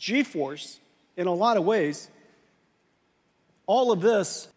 GeForce, in a lot of ways, all of this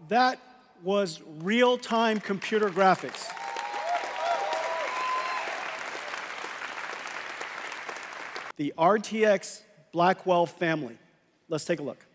that was real-time computer graphics. The RTX Blackwell family. Let's take a look.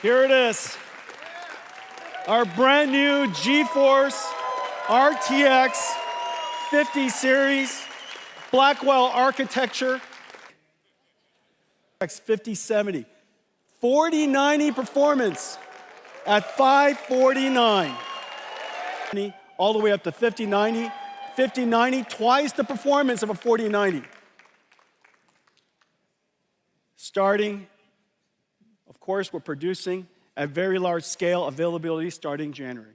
Here it is, our brand new GeForce RTX 50 series Blackwell architecture. 5070, 4090 performance at 549. All the way up to 5090. 5090, twice the performance of a 4090. Starting, of course, we're producing at very large scale availability starting January.